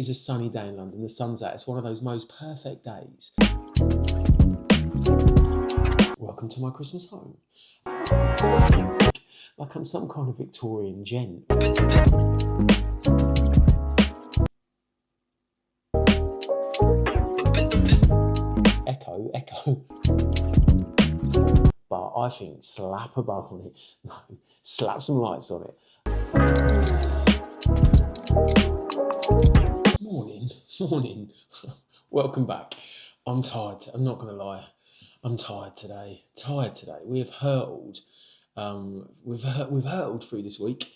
is a sunny day in London. The sun's out. It's one of those most perfect days. Welcome to my Christmas home. Like I'm some kind of Victorian gent. Echo, echo. But I think slap a bow on it. No, slap some lights on it. Morning. Welcome back. I'm tired. I'm not going to lie. I'm tired today. We have hurtled. We've hurtled through this week.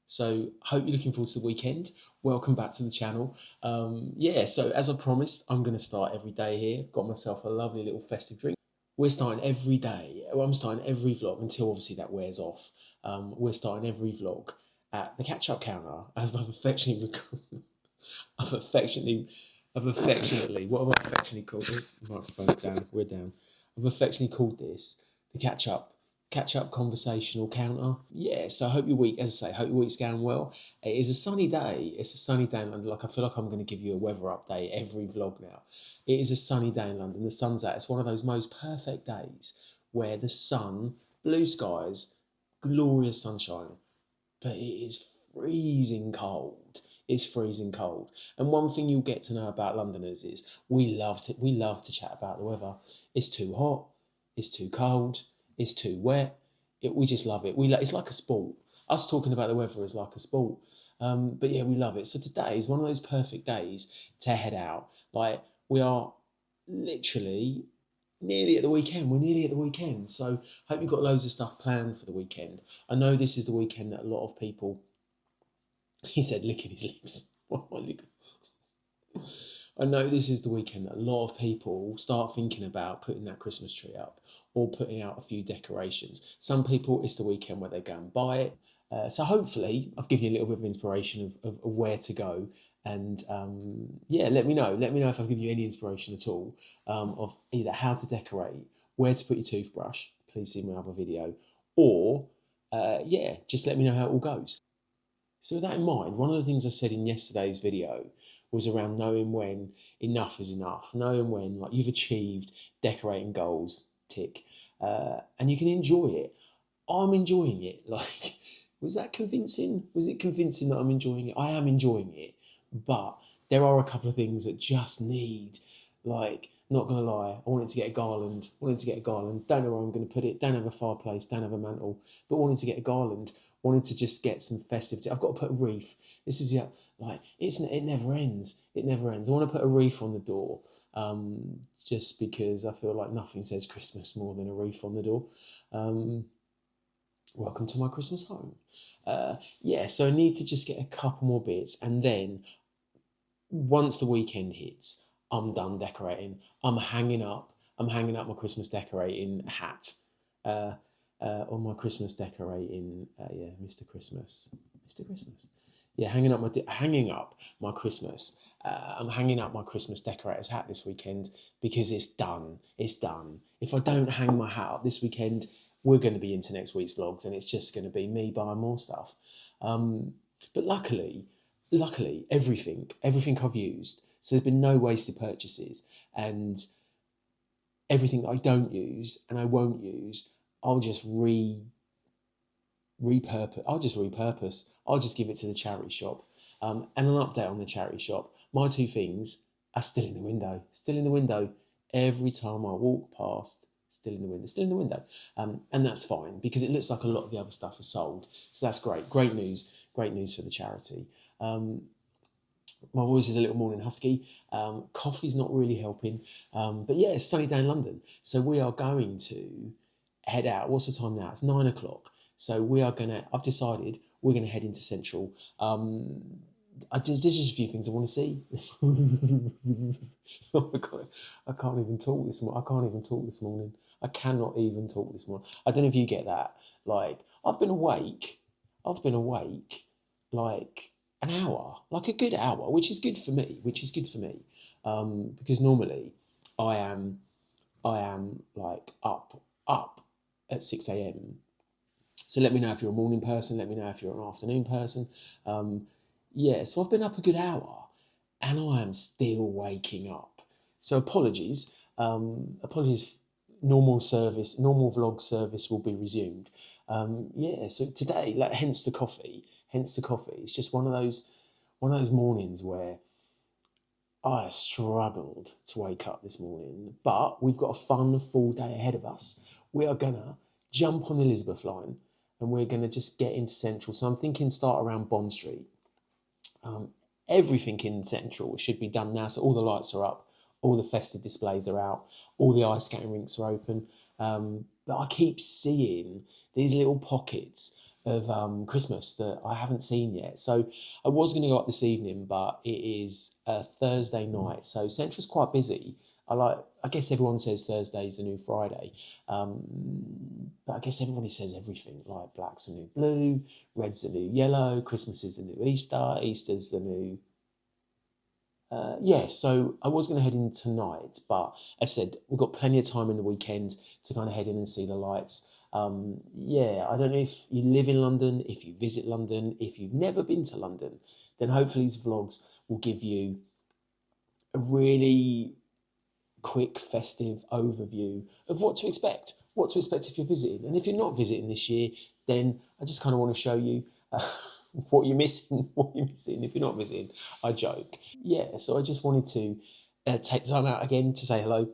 So hope you're looking forward to the weekend. Welcome back to the channel. So as I promised, I'm going to start every day here. I've got myself a lovely little festive drink. We're starting every day. Well, I'm starting every vlog until obviously that wears off. We're starting every vlog at the catch-up counter, as I've affectionately what have I affectionately called this? Microphone's down, we're down. I've affectionately called this the catch-up conversational counter. Yeah, so I hope your week, as I say, hope your week's going well. It is a sunny day. It's a sunny day in London. Like, I feel like I'm going to give you a weather update every vlog now. It is a sunny day in London. The sun's out. It's one of those most perfect days where the sun, blue skies, glorious sunshine, but it is freezing cold. It's freezing cold. And one thing you'll get to know about Londoners is we love to chat about the weather. It's too hot, it's too cold, it's too wet. We just love it. It's like a sport. Us talking about the weather is like a sport. But yeah, we love it. So today is one of those perfect days to head out. Like, we are literally nearly at the weekend. We're nearly at the weekend. So hope you've got loads of stuff planned for the weekend. I know this is the weekend that a lot of people, he said licking his lips. I know this is the weekend that a lot of people start thinking about putting that Christmas tree up or putting out a few decorations. Some people, it's the weekend where they go and buy it. So hopefully I've given you a little bit of inspiration of where to go. And let me know if I've given you any inspiration at all of either how to decorate, where to put your toothbrush, please see my other video, or just let me know how it all goes. So with that in mind, one of the things I said in yesterday's video was around knowing when enough is enough, knowing when, like, you've achieved decorating goals, tick, and you can enjoy it. I'm enjoying it. Like, was that convincing? Was it convincing that I'm enjoying it? I am enjoying it, but there are a couple of things that just need, like, not gonna lie, I wanted to get a garland. Don't know where I'm gonna put it. Don't have a fireplace. Don't have a mantle. But wanted to get a garland. Wanted to just get some festivity. I've got to put a wreath. This is it never ends. It never ends. I want to put a wreath on the door, just because I feel like nothing says Christmas more than a wreath on the door. Welcome to my Christmas home. So I need to just get a couple more bits, and then once the weekend hits, I'm done decorating. I'm hanging up my Christmas decorating hat. On my Christmas decorating, Mr. Christmas. Yeah, hanging up my Christmas. I'm hanging up my Christmas decorator's hat this weekend because it's done. If I don't hang my hat up this weekend, we're going to be into next week's vlogs, and it's just going to be me buying more stuff. But luckily, everything I've used, so there's been no wasted purchases, and everything I don't use and I won't use, I'll just repurpose. I'll just give it to the charity shop. And an update on the charity shop. My two things are still in the window. Every time I walk past, still in the window. And that's fine, because it looks like a lot of the other stuff is sold. So that's great. Great news for the charity. My voice is a little morning husky. Coffee's not really helping. But yeah, it's a sunny day in London. So we are going to head out. What's the time now? It's 9 o'clock. So I've decided we're going to head into Central. There's just a few things I want to see. Oh my God, I can't even talk this morning. I cannot even talk this morning. I don't know if you get that. Like, I've been awake like an hour, like a good hour, which is good for me. Because normally I am like up at 6 a.m. So let me know if you're a morning person. Let me know if you're an afternoon person. So I've been up a good hour. and I am still waking up. So apologies. Apologies. Normal vlog service will be resumed. Yeah. So today, like, hence the coffee. Hence the coffee. It's just one of those mornings where I struggled to wake up this morning, but we've got a fun full day ahead of us. We are gonna jump on the Elizabeth line and we're gonna just get into Central. So I'm thinking start around Bond Street. Um, Everything in Central should be done now. So all the lights are up, all the festive displays are out, all the ice skating rinks are open. But I keep seeing these little pockets of Christmas that I haven't seen yet. So I was going to go up this evening, but it is a Thursday night, so Central's quite busy. I guess everyone says Thursday's the new Friday, but I guess everybody says everything. Like black's the new blue, red's the new yellow, Christmas is the new Easter, Easter's the new. Yeah, so I was going to head in tonight, but as I said, we've got plenty of time in the weekend to kind of head in and see the lights. Yeah, I don't know if you live in London, if you visit London, if you've never been to London, then hopefully these vlogs will give you a really quick festive overview of what to expect, if you're visiting. And if you're not visiting this year, then I just kind of want to show you what you're missing, if you're not visiting. I joke. Yeah, so I just wanted to take time out again to say hello,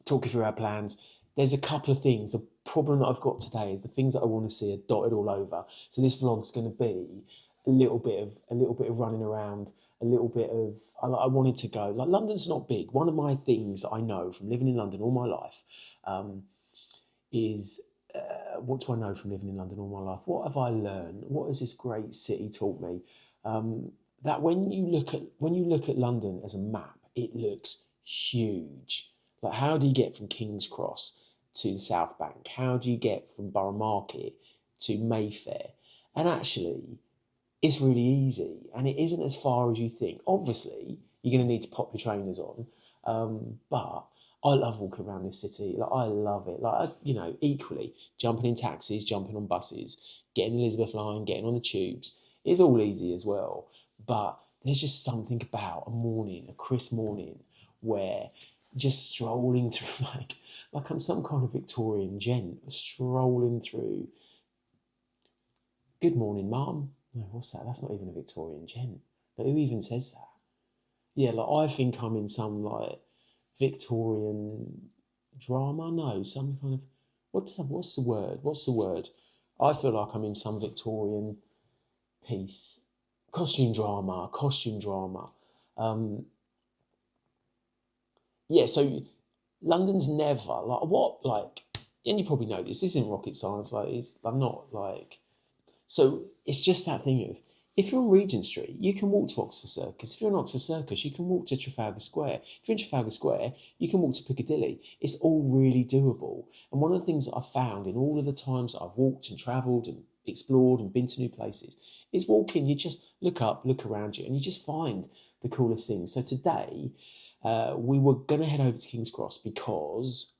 talk you through our plans. There's a couple of things. The problem that I've got today is the things that I want to see are dotted all over. So this vlog's going to be a little bit of running around, a little bit of. I wanted to go. Like, London's not big. One of my things that I know from living in London all my life is. What do I know from living in London all my life? What have I learned? What has this great city taught me? That when you look at London as a map, it looks huge. Like, how do you get from King's Cross to the South Bank? How do you get from Borough Market to Mayfair? And actually, it's really easy, and it isn't as far as you think. Obviously, you're going to need to pop your trainers on, but I love walking around this city. Like, I love it. Like, equally jumping in taxis, jumping on buses, getting the Elizabeth line, getting on the tubes. It's all easy as well. But there's just something about a crisp morning, where just strolling through, like I'm some kind of Victorian gent strolling through. Good morning, Mum. No, what's that? That's not even a Victorian gent. But who even says that? Yeah, like, I think I'm in some Victorian drama. No, some kind of what's the word? I feel like I'm in some Victorian piece, costume drama. Yeah, so London's never and you probably know this isn't rocket science. I'm not so it's just that thing of, if you're on Regent Street, you can walk to Oxford Circus. If you're on Oxford Circus, you can walk to Trafalgar Square. If you're in Trafalgar Square, you can walk to Piccadilly. It's all really doable. And one of the things that I've found in all of the times that I've walked and travelled and explored and been to new places is walking. You just look up, look around you, and you just find the coolest things. So today, we were going to head over to King's Cross because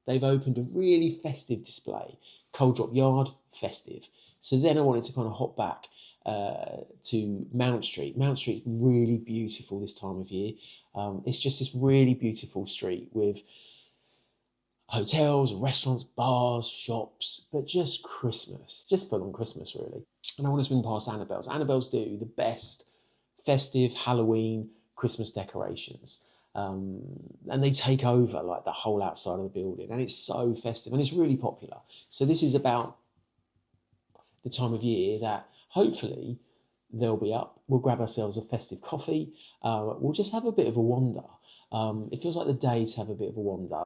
they've opened a really festive display. Coal Drop Yard, festive. So then I wanted to kind of hop back to Mount Street. Mount Street's really beautiful this time of year. It's just this really beautiful street with hotels, restaurants, bars, shops, but just Christmas, just full on Christmas, really. And I want to swing past Annabel's. Annabel's do the best festive Halloween Christmas decorations. And they take over the whole outside of the building, and it's so festive and it's really popular. So this is about the time of year that hopefully they'll be up. We'll grab ourselves a festive coffee. We'll just have a bit of a wander. It feels like the day to have a bit of a wander.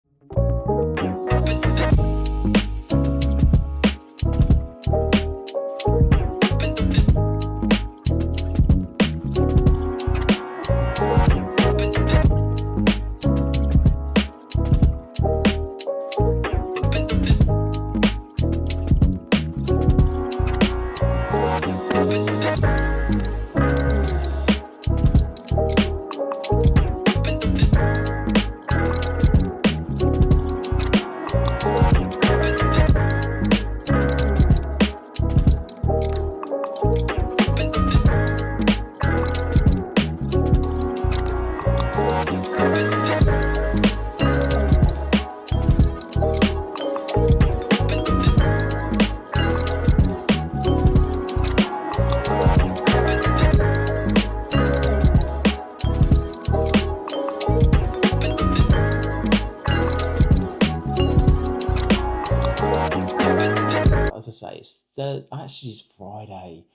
Actually, it's Friday.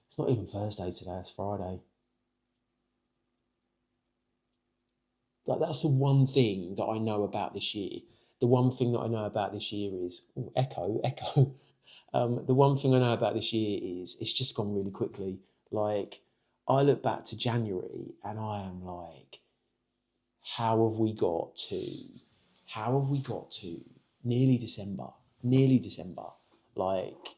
It's not even Thursday today, it's Friday. That's the one thing that I know about this year. The one thing that I know about this year is echo. The one thing I know about this year is it's just gone really quickly. Like, I look back to January and I am like, how have we got to? How have we got to nearly December? Nearly December. Like,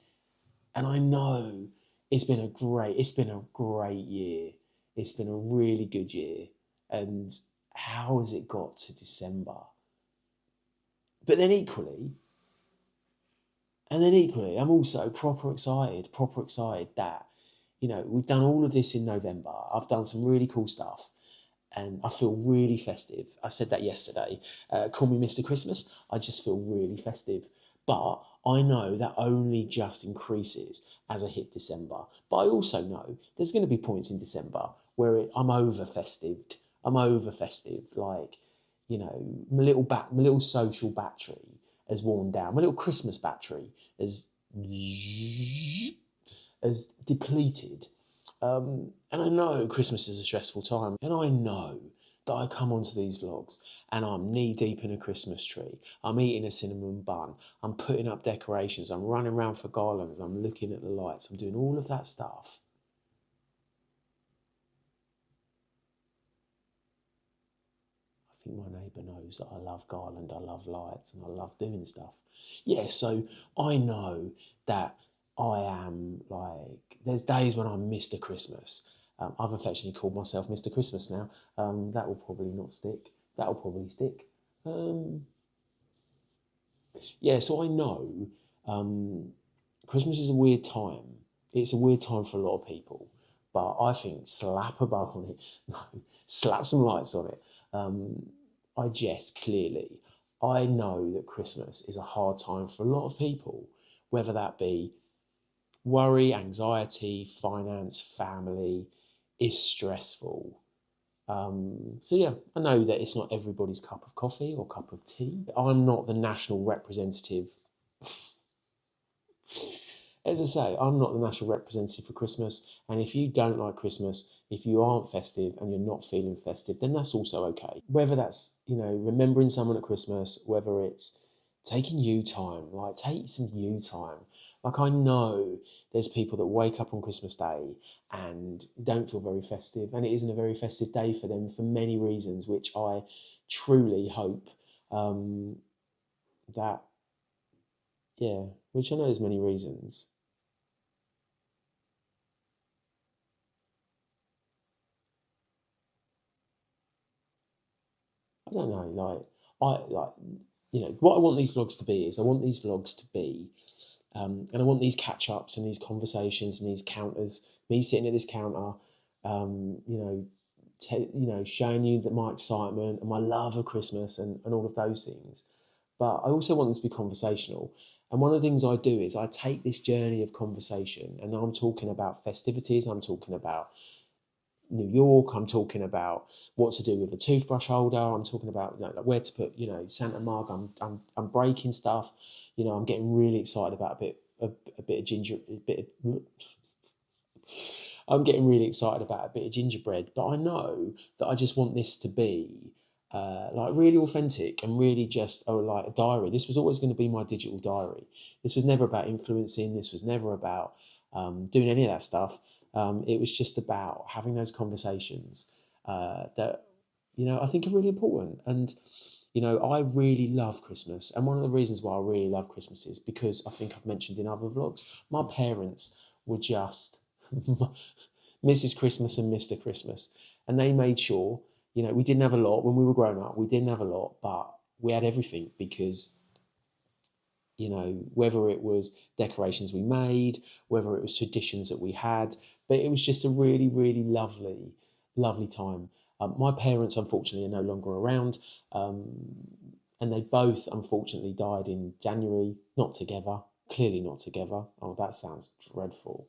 and I know it's been a great year. It's been a really good year. And how has it got to December? But then equally, I'm also proper excited that, we've done all of this in November. I've done some really cool stuff and I feel really festive. I said that yesterday. Call me Mr. Christmas. I just feel really festive. But I know that only just increases as I hit December. But I also know there's going to be points in December where I'm over festived. I'm over festive. Like, my little social battery has worn down. My little Christmas battery has depleted. And I know Christmas is a stressful time, and I know that I come onto these vlogs and I'm knee deep in a Christmas tree. I'm eating a cinnamon bun. I'm putting up decorations. I'm running around for garlands. I'm looking at the lights. I'm doing all of that stuff. I think my neighbour knows that I love garland, I love lights, and I love doing stuff. Yeah, so I know that I am like, there's days when I'm Mr. Christmas. I've affectionately called myself Mr. Christmas now. That will probably not stick. That will probably stick. Yeah, so I know Christmas is a weird time. It's a weird time for a lot of people. But I think slap a bug on it. No, slap some lights on it. I jest clearly. I know that Christmas is a hard time for a lot of people, whether that be worry, anxiety, finance, family, is stressful. So yeah, I know that it's not everybody's cup of coffee or cup of tea. I'm not the national representative. As I say, I'm not the national representative for Christmas. And if you don't like Christmas, if you aren't festive and you're not feeling festive, then that's also okay. Whether that's, remembering someone at Christmas, whether it's taking you time, like take some you time. Like, I know there's people that wake up on Christmas Day and don't feel very festive, and it isn't a very festive day for them for many reasons, which I truly hope that, yeah, which I know there's many reasons. I don't know, what I want these vlogs to be is I want these vlogs to be, and I want these catch ups and these conversations and these counters, me sitting at this counter, um, you know, showing you that my excitement and my love of Christmas and all of those things. But I also want them to be conversational. And one of the things I do is I take this journey of conversation, and I'm talking about festivities, I'm talking about New York. I'm talking about what to do with a toothbrush holder. I'm talking about, like where to put, Santa mug. I'm breaking stuff. I'm getting really excited about a bit of ginger, a bit of. I'm getting really excited about a bit of gingerbread, but I know that I just want this to be like really authentic and really just like a diary. This was always going to be my digital diary. This was never about influencing. This was never about doing any of that stuff. It was just about having those conversations that I think are really important. And I really love Christmas, and one of the reasons why I really love Christmas is because I think I've mentioned in other vlogs, my parents were just Mrs. Christmas and Mr. Christmas, and they made sure we didn't have a lot when we were growing up. We didn't have a lot, but we had everything because whether it was decorations we made, whether it was traditions that we had, but it was just a really, really lovely, lovely time. My parents, unfortunately, are no longer around, and they both, unfortunately, died in January, not together, clearly not together. Oh, that sounds dreadful.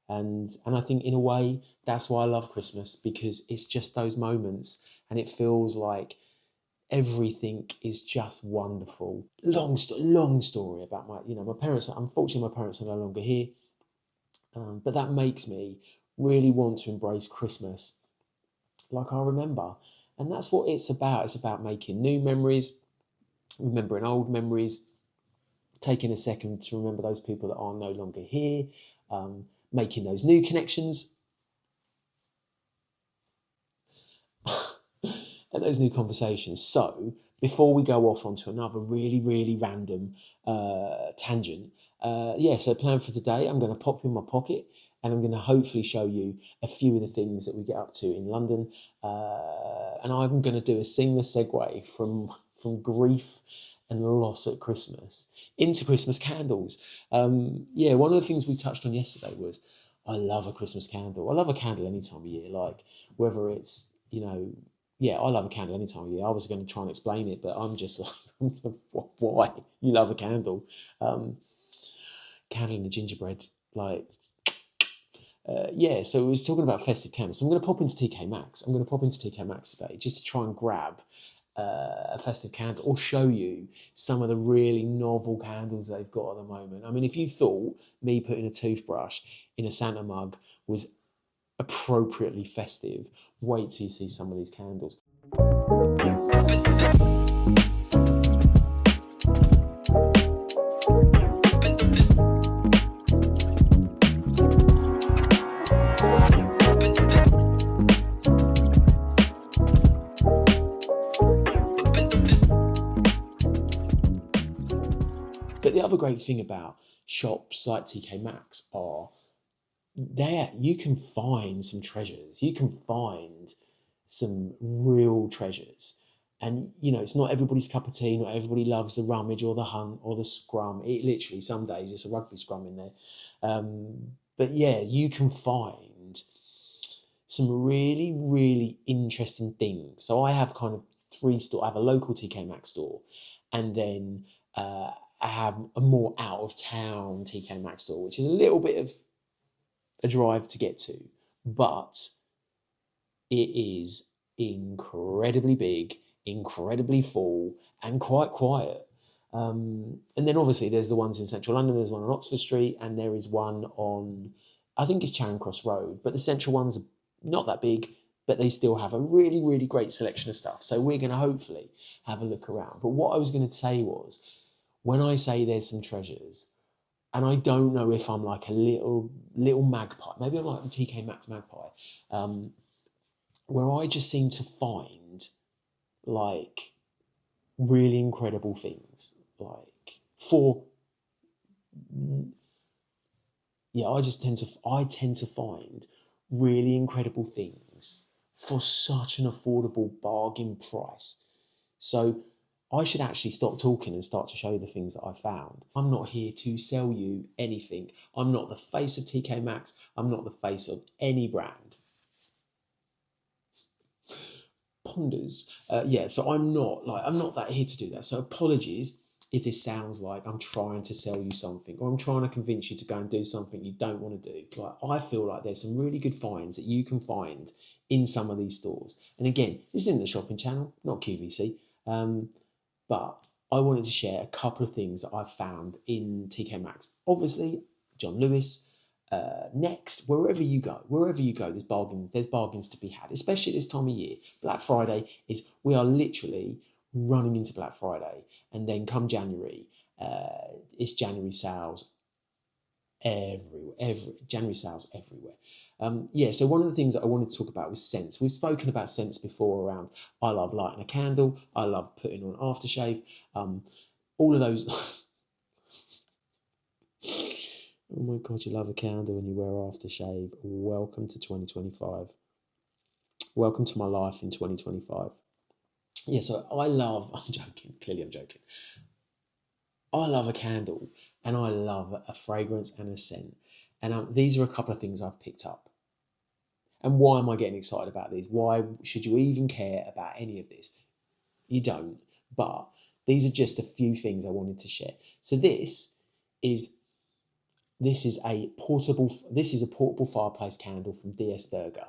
And I think in a way that's why I love Christmas, because it's just those moments, and it feels like Everything is just wonderful. Long story about my parents. Unfortunately, my parents are no longer here, but that makes me really want to embrace Christmas like I remember. And that's what it's about. It's about making new memories, remembering old memories, taking a second to remember those people that are no longer here, making those new connections and those new conversations. So before we go off onto another really, really random tangent, so plan for today, I'm going to pop in my pocket and I'm going to hopefully show you a few of the things that we get up to in London. And I'm going to do a seamless segue from grief and loss at Christmas into Christmas candles. One of the things we touched on yesterday was I love a Christmas candle. I love a candle any time of year, like whether it's, I love a candle any time of year. I was going to try and explain it, but I'm just like, why? You love a candle. Candle and a gingerbread, like, so we was talking about festive candles. So I'm going to pop into TK Maxx. I'm going to pop into TK Maxx today just to try and grab a festive candle or show you some of the really novel candles they've got at the moment. I mean, if you thought me putting a toothbrush in a Santa mug was appropriately festive, wait till you see some of these candles. But the other great thing about shops like TK Maxx are there you can find some treasures. You can find some real treasures. And, it's not everybody's cup of tea. Not everybody loves the rummage or the hunt or the scrum. It literally, some days, it's a rugby scrum in there. But yeah, you can find some really, really interesting things. So I have kind of 3 stores. I have a local TK Maxx store. And then I have a more out-of-town TK Maxx store, which is a little bit of a drive to get to, but it is incredibly big, incredibly full, and quite quiet. And then obviously there's the ones in central London. There's one on Oxford Street, and there is one on, I think it's Charing Cross Road. But the central ones are not that big, but they still have a really, really great selection of stuff. So we're going to hopefully have a look around. But what I was going to say was, when I say there's some treasures, and I don't know if I'm like a little magpie. Maybe I'm like the TK Maxx magpie, where I just seem to find like really incredible things. I tend to find really incredible things for such an affordable bargain price. So I should actually stop talking and start to show you the things that I found. I'm not here to sell you anything. I'm not the face of TK Maxx. I'm not the face of any brand. Ponders. So I'm not that here to do that. So apologies if this sounds like I'm trying to sell you something or I'm trying to convince you to go and do something you don't want to do. Like, I feel like there's some really good finds that you can find in some of these stores. And again, this isn't the shopping channel, not QVC. But I wanted to share a couple of things that I've found in TK Maxx. Obviously, John Lewis, Next, wherever you go, there's bargains to be had, especially this time of year. Black Friday we are literally running into Black Friday. And then come January, it's January sales everywhere. January sales everywhere. So one of the things that I wanted to talk about was scents. We've spoken about scents before around I love lighting a candle, I love putting on aftershave, all of those. Oh my God, you love a candle and you wear aftershave. Welcome to 2025. Welcome to my life in 2025. So I'm joking, clearly I'm joking. I love a candle and I love a fragrance and a scent. And these are a couple of things I've picked up. And why am I getting excited about these? Why should you even care about any of this? You don't. But these are just a few things I wanted to share. So this is a portable fireplace candle from DS Durga.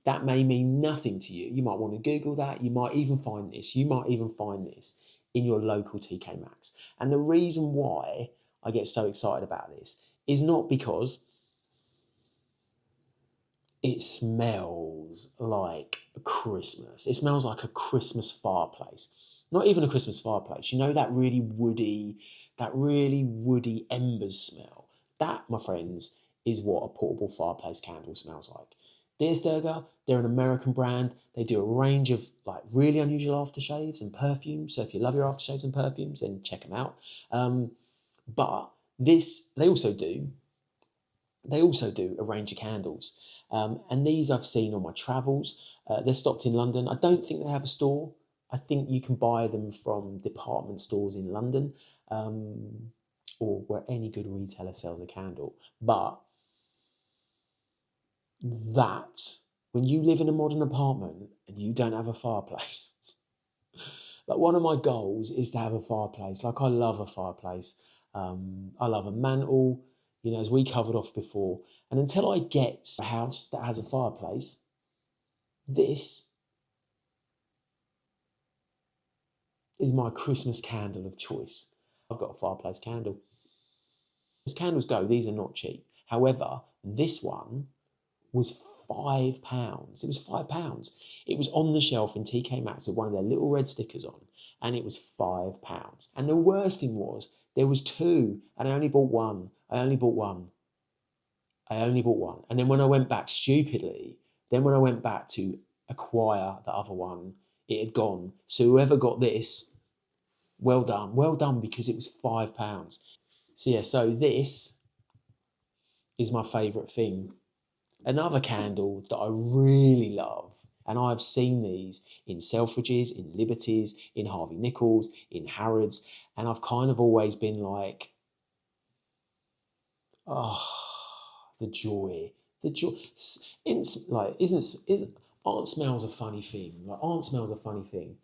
That may mean nothing to you. You might want to Google that. You might even find this. You might even find this in your local TK Maxx. And the reason why I get so excited about this is not because it smells like Christmas. It smells like a Christmas fireplace. Not even a Christmas fireplace. You know that really woody embers smell. That, my friends, is what a portable fireplace candle smells like. Deersturger, they're an American brand. They do a range of like really unusual aftershaves and perfumes. So if you love your aftershaves and perfumes, then check them out. But this, they also do a range of candles. And these I've seen on my travels. They're stocked in London. I don't think they have a store. I think you can buy them from department stores in London, or where any good retailer sells a candle. But that, when you live in a modern apartment and you don't have a fireplace, like one of my goals is to have a fireplace. Like I love a fireplace. I love a mantle, as we covered off before. And until I get a house that has a fireplace, this is my Christmas candle of choice. I've got a fireplace candle. As candles go, these are not cheap. However, this one was £5. It was £5. It was on the shelf in TK Maxx with one of their little red stickers on, and it was £5. And the worst thing was, there was two, and I only bought one. And then when I went back to acquire the other one, it had gone. So whoever got this, well done, because it was £5. So this is my favourite thing. Another candle that I really love, and I've seen these in Selfridges, in Liberties, in Harvey Nichols, in Harrods, and I've kind of always been like, oh, the joy. Aren't smells a funny thing?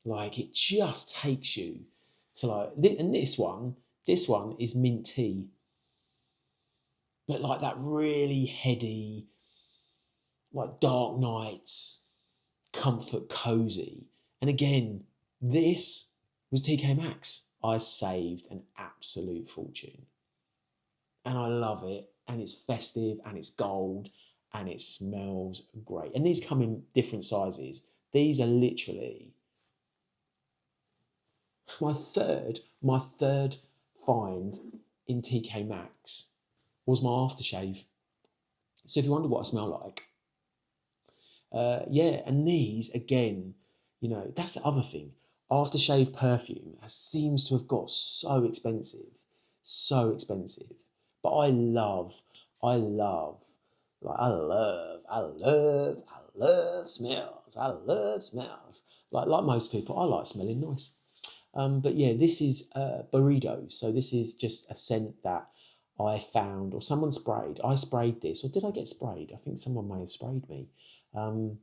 Like it just takes you to like, and this one is mint tea. But like that really heady, like Dark Nights, comfort cozy. And again, this was TK Maxx. I saved an absolute fortune. And I love it. And it's festive and it's gold and it smells great. And these come in different sizes. These are literally my third find in TK Maxx was my aftershave. So if you wonder what I smell like, and these, again, that's the other thing. Aftershave perfume seems to have got so expensive. But I love smells. I love smells. Like most people, I like smelling nice. But yeah, this is burrito. So this is just a scent that I found, or someone sprayed. I sprayed this, or did I get sprayed? I think someone may have sprayed me. And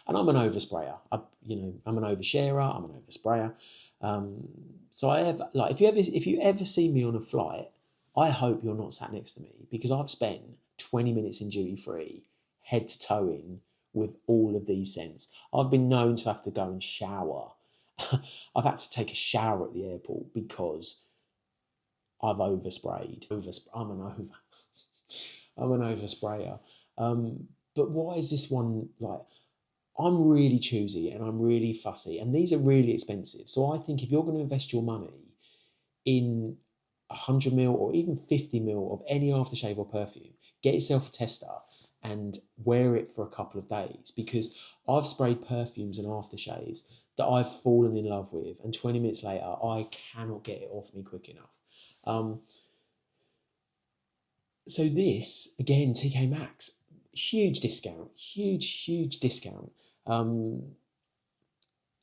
I'm an oversprayer. I'm an oversharer. I'm an oversprayer. So I have, like, if you ever see me on a flight, I hope you're not sat next to me, because I've spent 20 minutes in duty free, head to toe in, with all of these scents. I've been known to have to go and shower. I've had to take a shower at the airport because I've oversprayed. I'm an oversprayer. But why is this one like? I'm really choosy and I'm really fussy, and these are really expensive. So I think if you're going to invest your money in 100ml or even 50ml of any aftershave or perfume, get yourself a tester and wear it for a couple of days, because I've sprayed perfumes and aftershaves that I've fallen in love with, and 20 minutes later I cannot get it off me quick enough. So this, again, TK Maxx, huge discount.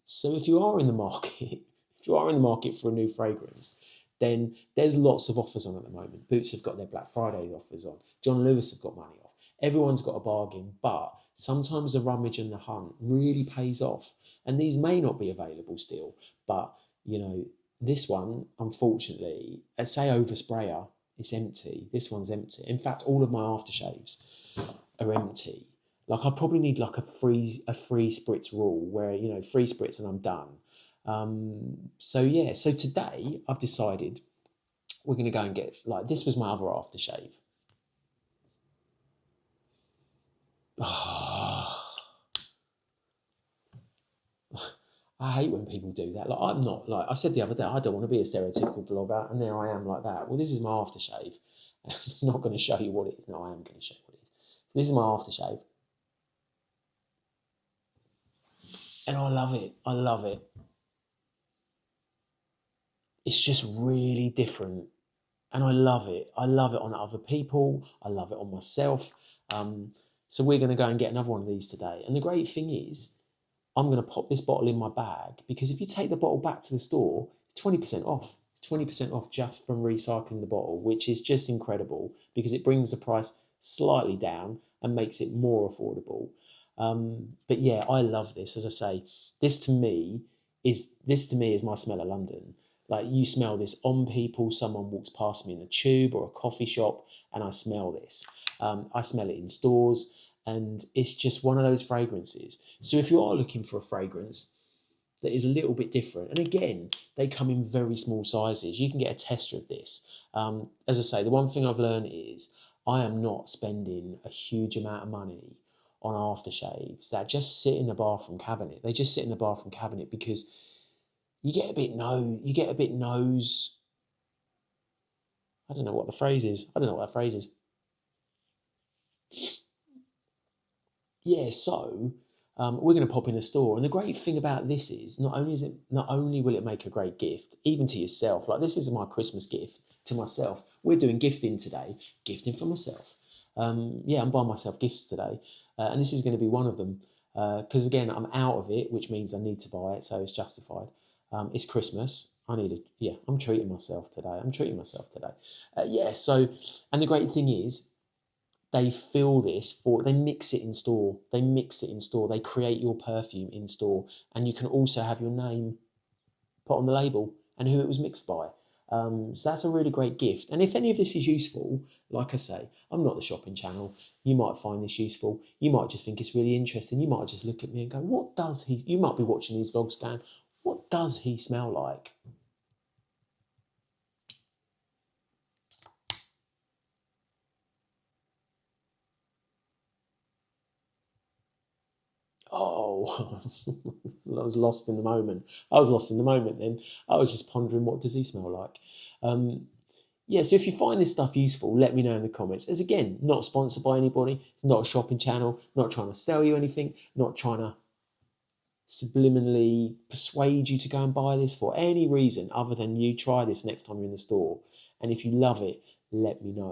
So if you are in the market, for a new fragrance, then there's lots of offers on at the moment. Boots have got their Black Friday offers on. John Lewis have got money off. Everyone's got a bargain, but sometimes the rummage and the hunt really pays off. And these may not be available still, but this one, unfortunately, say oversprayer, It's empty. This one's empty. In fact, all of my aftershaves are empty. Like I probably need like a free spritz rule where, you know, 3 spritz and I'm done. So yeah, so today I've decided we're going to go and get, like, this was my other aftershave. Oh, I hate when people do that. Like, I'm not, like I said the other day, I don't want to be a stereotypical vlogger, and there I am like that. Well, this is my aftershave. I'm not going to show you what it is. No, I am going to show you what it is. This is my aftershave. And I love it. I love it. It's just really different. And I love it. I love it on other people. I love it on myself. So we're going to go and get another one of these today. And the great thing is, I'm going to pop this bottle in my bag, because if you take the bottle back to the store, it's 20% off. It's 20% off just from recycling the bottle, which is just incredible because it brings the price slightly down and makes it more affordable. But yeah, I love this. As I say, this to me is my smell of London. Like, you smell this on people. Someone walks past me in a tube or a coffee shop, and I smell this. I smell it in stores, and it's just one of those fragrances. So if you are looking for a fragrance that is a little bit different, and again, they come in very small sizes. You can get a tester of this. As I say, the one thing I've learned is I am not spending a huge amount of money on aftershaves that just sit in the bathroom cabinet. They just sit in the bathroom cabinet because you get a bit nose. I don't know what the phrase is. Yeah, so we're going to pop in a store, and the great thing about this is not only will it make a great gift, even to yourself. Like, this is my Christmas gift to myself. We're doing gifting today, gifting for myself. Yeah, I'm buying myself gifts today, and this is going to be one of them. Because again, I'm out of it, which means I need to buy it, so it's justified. It's Christmas. I'm treating myself today. Yeah. So, and the great thing is, they they mix it in store. They create your perfume in store, and you can also have your name put on the label and who it was mixed by. So that's a really great gift. And if any of this is useful, like I say, I'm not the shopping channel. You might find this useful. You might just think it's really interesting. You might just look at me and go, you might be watching these vlogs going, what does he smell like? Oh, I was lost in the moment. Then. I was just pondering, what does he smell like? Yeah, so if you find this stuff useful, let me know in the comments. As again, not sponsored by anybody. It's not a shopping channel. Not trying to sell you anything. Not trying to subliminally persuade you to go and buy this for any reason other than you try this next time you're in the store. And if you love it, let me know.